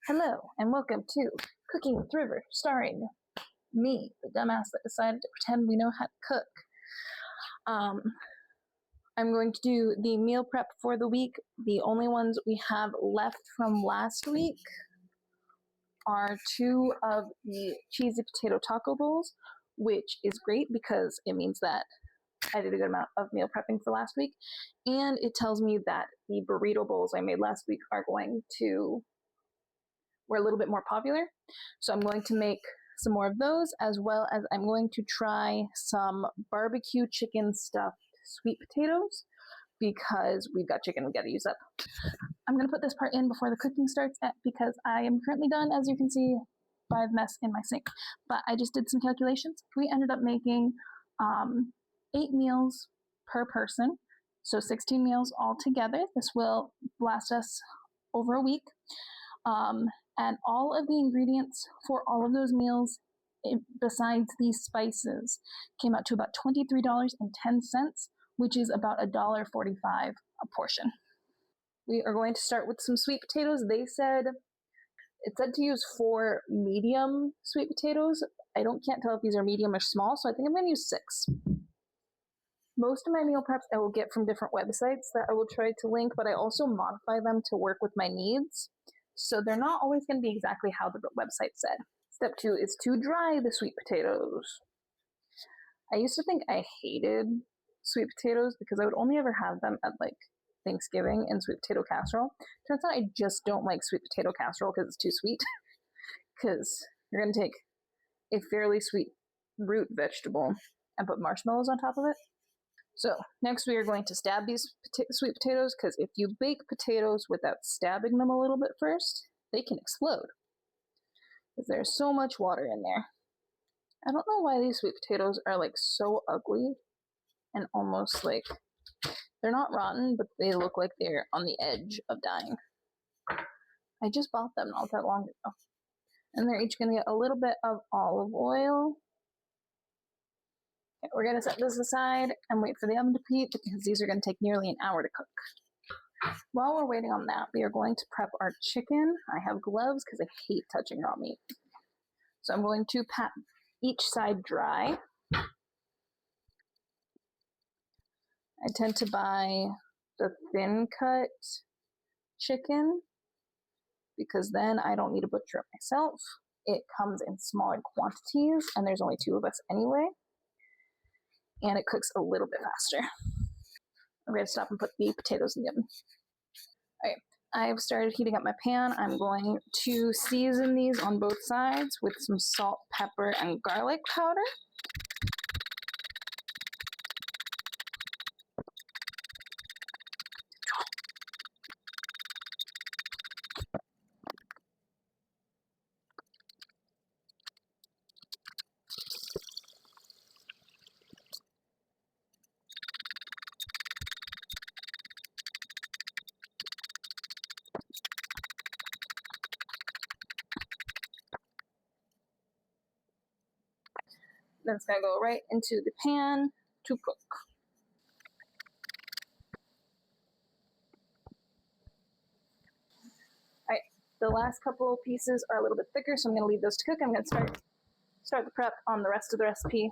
Hello, and welcome to Cooking with River, starring me, the dumbass that decided to pretend we know how to cook. I'm going to do the meal prep for the week. The only ones we have left from last week are 2 of the cheesy potato taco bowls, which is great because it means that I did a good amount of meal prepping for last week, and it tells me that the burrito bowls I made last week were a little bit more popular. So I'm going to make some more of those, as well as I'm going to try some barbecue chicken stuffed sweet potatoes because we've got chicken we got to use up. I'm going to put this part in before the cooking starts because I am currently done, as you can see, by the mess in my sink. But I just did some calculations. We ended up making 8 meals per person, so 16 meals altogether. This will last us over a week. And all of the ingredients for all of those meals, besides these spices, came out to about $23.10, which is about $1.45 a portion. We are going to start with some sweet potatoes. It said to use 4 medium sweet potatoes. Can't tell if these are medium or small, so I think I'm going to use 6. Most of my meal preps I will get from different websites that I will try to link, but I also modify them to work with my needs. So they're not always going to be exactly how the website said. Step 2 is to dry the sweet potatoes. I used to think I hated sweet potatoes because I would only ever have them at Thanksgiving and sweet potato casserole. Turns out I just don't like sweet potato casserole because it's too sweet. Because you're going to take a fairly sweet root vegetable and put marshmallows on top of it. So next we are going to stab these sweet potatoes, because if you bake potatoes without stabbing them a little bit first, they can explode because there's so much water in there. I don't know why these sweet potatoes are so ugly and almost they're not rotten, but they look like they're on the edge of dying. I just bought them not that long ago. And they're each going to get a little bit of olive oil. Okay, we're going to set this aside and wait for the oven to preheat because these are going to take nearly an hour to cook. While we're waiting on that, we are going to prep our chicken. I have gloves because I hate touching raw meat. So I'm going to pat each side dry. I tend to buy the thin cut chicken because then I don't need to butcher it myself. It comes in smaller quantities and there's only 2 of us anyway. And it cooks a little bit faster. I'm going to stop and put the potatoes in the oven. Alright, I've started heating up my pan. I'm going to season these on both sides with some salt, pepper, and garlic powder. Then it's going to go right into the pan to cook. Alright, the last couple pieces are a little bit thicker, so I'm going to leave those to cook. I'm going to start the prep on the rest of the recipe.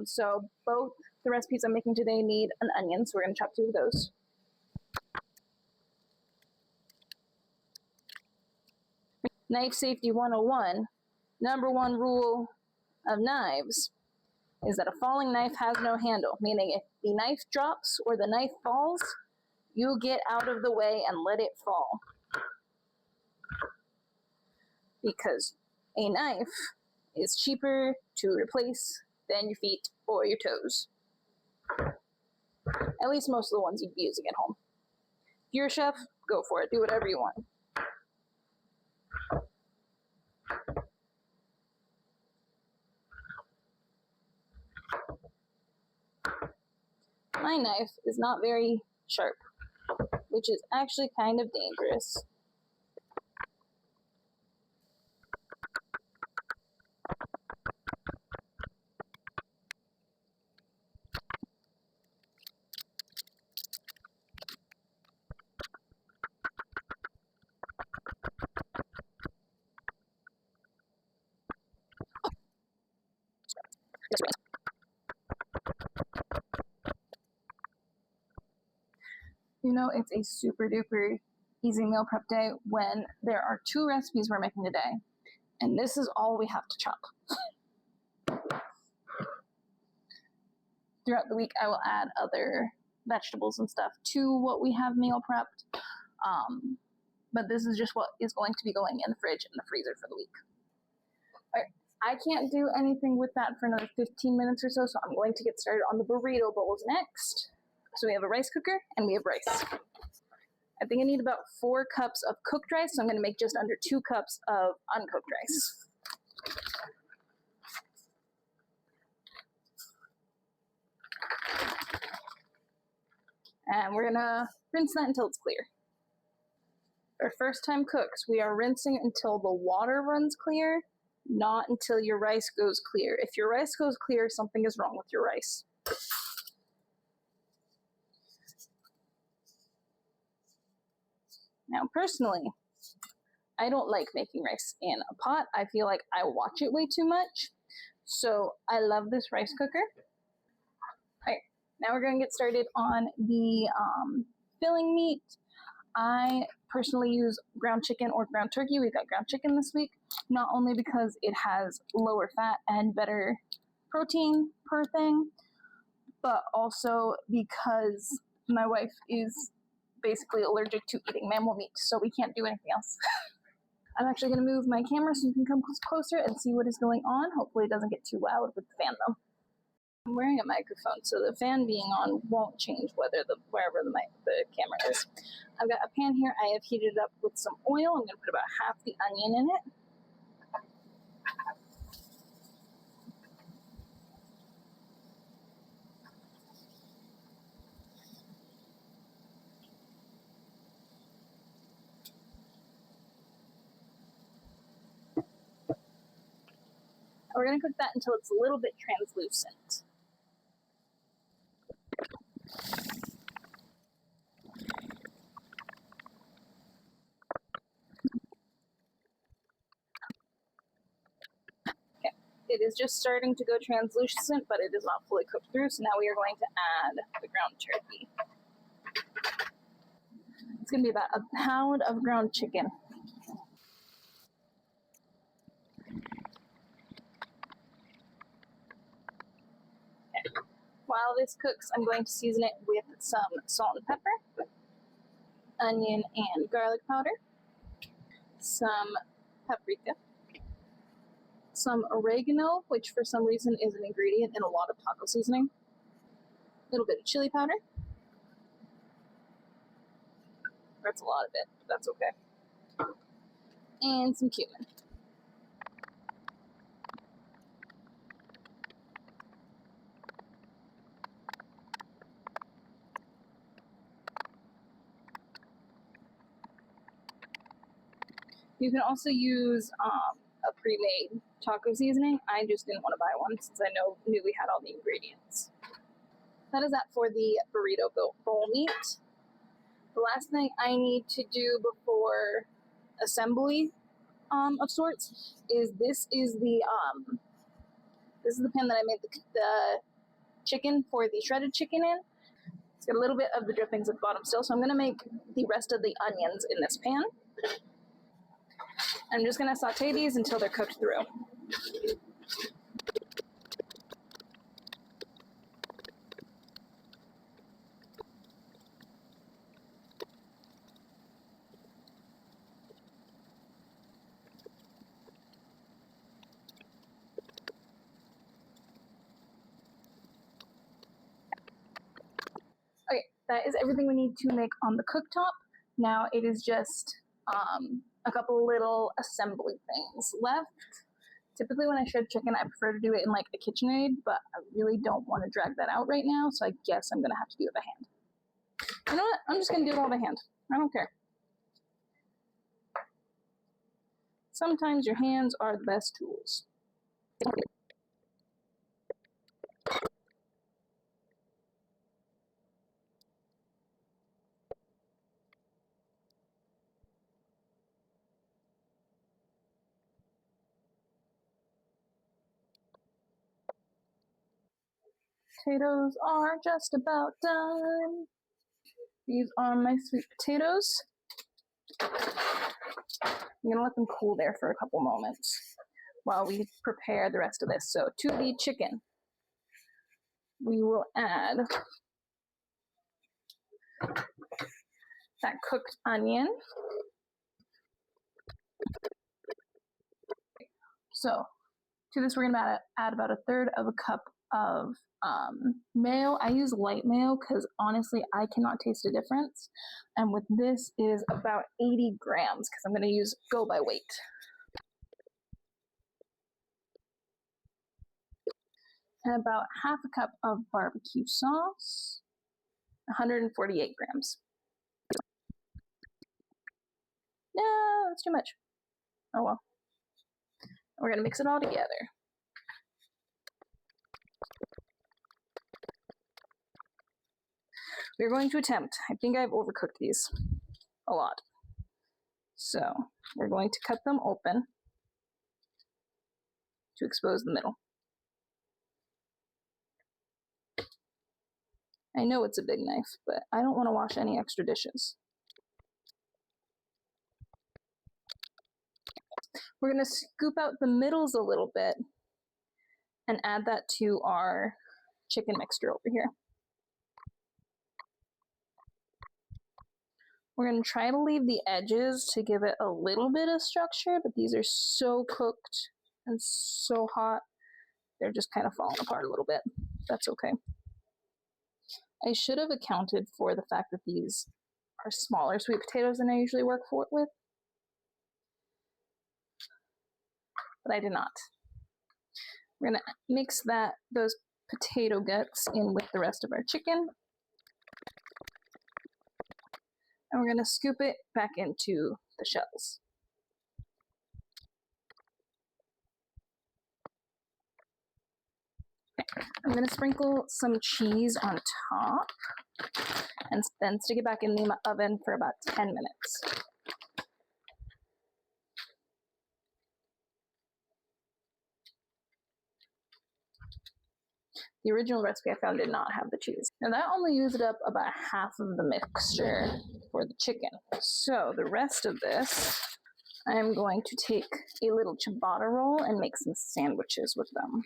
So both the recipes I'm making today need an onion, so we're going to chop 2 of those. Knife Safety 101, number 1 rule of knives is that a falling knife has no handle, meaning if the knife drops or the knife falls, you get out of the way and let it fall. Because a knife is cheaper to replace than your feet or your toes. At least most of the ones you'd be using at home. If you're a chef, go for it. Do whatever you want. My knife is not very sharp, which is actually kind of dangerous. You know, it's a super duper easy meal prep day when there are 2 recipes we're making today, and this is all we have to chop. Throughout the week, I will add other vegetables and stuff to what we have meal prepped, but this is just what is going to be going in the fridge and the freezer for the week. All right, I can't do anything with that for another 15 minutes or so, so I'm going to get started on the burrito bowls next. So we have a rice cooker and we have rice. I think I need about 4 cups of cooked rice, so I'm going to make just under 2 cups of uncooked rice. And we're going to rinse that until it's clear. For first time cooks, we are rinsing until the water runs clear, not until your rice goes clear. If your rice goes clear, something is wrong with your rice. Now, personally, I don't like making rice in a pot. I feel like I watch it way too much. So I love this rice cooker. All right, now we're going to get started on the filling meat. I personally use ground chicken or ground turkey. We've got ground chicken this week, not only because it has lower fat and better protein per thing, but also because my wife is basically allergic to eating mammal meat, so we can't do anything else. I'm actually going to move my camera so you can come closer and see what is going on. Hopefully it doesn't get too loud with the fan though. I'm wearing a microphone, so the fan being on won't change wherever the camera is. I've got a pan here. I have heated it up with some oil. I'm going to put about half the onion in it. We're going to cook that until it's a little bit translucent. Okay, it is just starting to go translucent, but it is not fully cooked through, so now we are going to add the ground turkey. It's going to be about a pound of ground chicken. While this cooks, I'm going to season it with some salt and pepper, onion and garlic powder, some paprika, some oregano, which for some reason is an ingredient in a lot of taco seasoning, a little bit of chili powder. That's a lot of it, but that's okay. And some cumin. You can also use a pre-made taco seasoning. I just didn't want to buy one since I knew we had all the ingredients. That is that for the burrito bowl meat. The last thing I need to do before assembly of sorts is this is the pan that I made the chicken for the shredded chicken in. It's got a little bit of the drippings at the bottom still, so I'm going to make the rest of the onions in this pan. I'm just going to saute these until they're cooked through. Okay, that is everything we need to make on the cooktop. Now it is just a couple little assembly things left. Typically when I shred chicken, I prefer to do it in like a KitchenAid, but I really don't want to drag that out right now, so I guess I'm going to have to do it by hand. You know what? I'm just going to do it all by hand. I don't care. Sometimes your hands are the best tools. Potatoes are just about done. These are my sweet potatoes. I'm going to let them cool there for a couple moments while we prepare the rest of this. So to the chicken, we will add that cooked onion. So to this, we're going to add about 1/3 of a cup of mayo. I use light mayo because honestly, I cannot taste a difference. And with this, it is about 80 grams because I'm going to go by weight. And about 1/2 cup of barbecue sauce, 148 grams. No, that's too much. Oh well. We're going to mix it all together. We're going to attempt, I think I've overcooked these a lot. So we're going to cut them open to expose the middle. I know it's a big knife, but I don't want to wash any extra dishes. We're going to scoop out the middles a little bit and add that to our chicken mixture over here. We're going to try to leave the edges to give it a little bit of structure, but these are so cooked and so hot, they're just kind of falling apart a little bit. That's okay. I should have accounted for the fact that these are smaller sweet potatoes than I usually work with, but I did not. We're going to mix those potato guts in with the rest of our chicken. And we're going to scoop it back into the shells. Okay. I'm going to sprinkle some cheese on top and then stick it back in the oven for about 10 minutes. The original recipe I found did not have the cheese. Now that only used up about 1/2 of the mixture for the chicken. So the rest of this, I'm going to take a little ciabatta roll and make some sandwiches with them.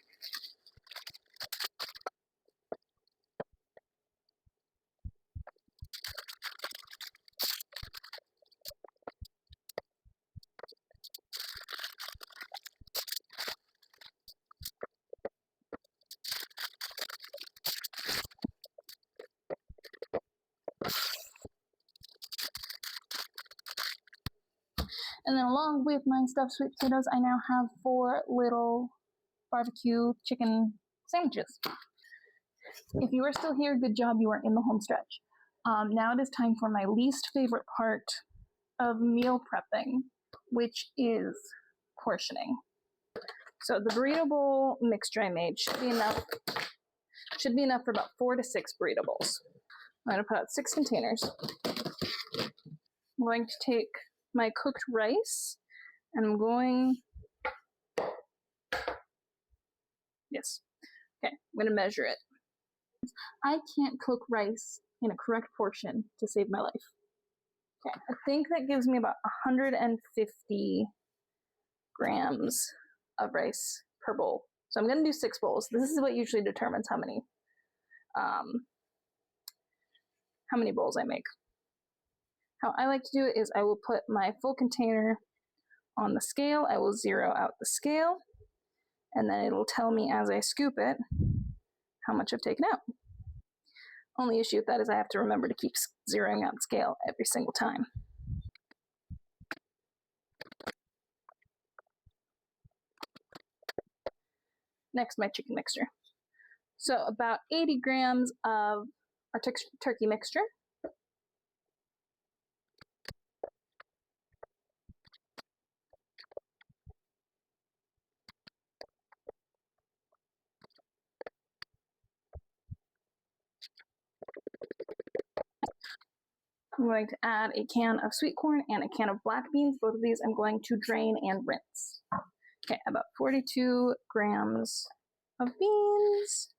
And then along with my stuffed sweet potatoes, I now have 4 little barbecue chicken sandwiches. If you are still here, good job, you are in the home stretch. Now it is time for my least favorite part of meal prepping, which is portioning. So the burrito bowl mixture I made should be enough for about 4 to 6 burrito bowls. I'm going to put out 6 containers. I'm going to take my cooked rice and I'm going to measure it. I can't cook rice in a correct portion to save my life. Okay, I think that gives me about 150 grams of rice per bowl. So I'm going to do 6 bowls. This is what usually determines how many bowls I make. How I like to do it is I will put my full container on the scale. I will zero out the scale, and then it'll tell me as I scoop it how much I've taken out. Only issue with that is I have to remember to keep zeroing out the scale every single time. Next, my chicken mixture. So about 80 grams of our turkey mixture. I'm going to add a can of sweet corn and a can of black beans. Both of these I'm going to drain and rinse. Okay, about 42 grams of beans.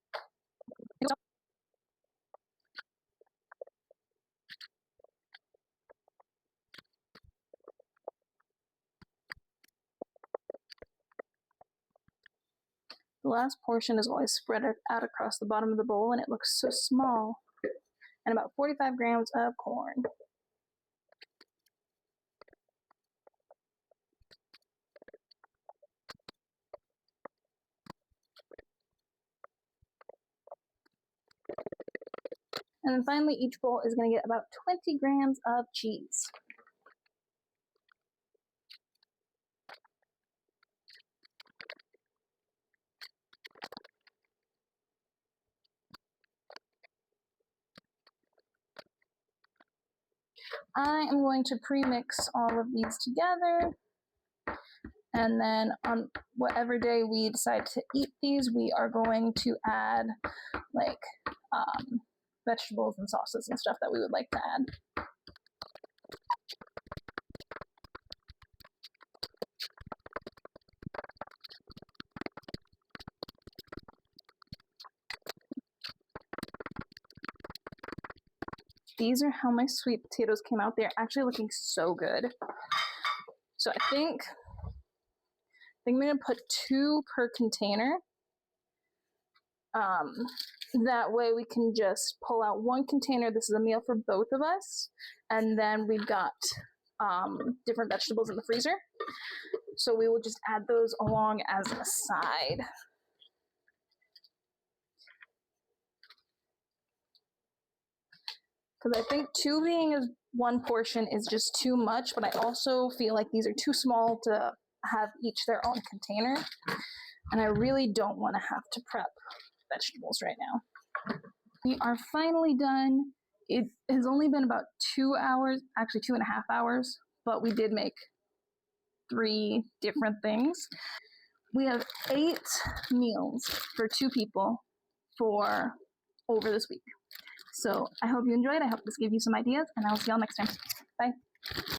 The last portion is always spread out across the bottom of the bowl, and it looks so small. And about 45 grams of corn. And then finally, each bowl is going to get about 20 grams of cheese. I am going to pre-mix all of these together. And then on whatever day we decide to eat these, we are going to add like vegetables and sauces and stuff that we would like to add. These are how my sweet potatoes came out. They're actually looking so good. So I think I'm going to put 2 per container. That way we can just pull out 1 container. This is a meal for both of us. And then we've got different vegetables in the freezer. So we will just add those along as a side. Because I think 2 being as 1 portion is just too much, but I also feel like these are too small to have each their own container. And I really don't want to have to prep vegetables right now. We are finally done. It has only been about 2 hours, actually 2.5 hours, but we did make 3 different things. We have 8 meals for 2 people for over this week. So I hope you enjoyed. I hope this gave you some ideas, and I will see y'all next time. Bye.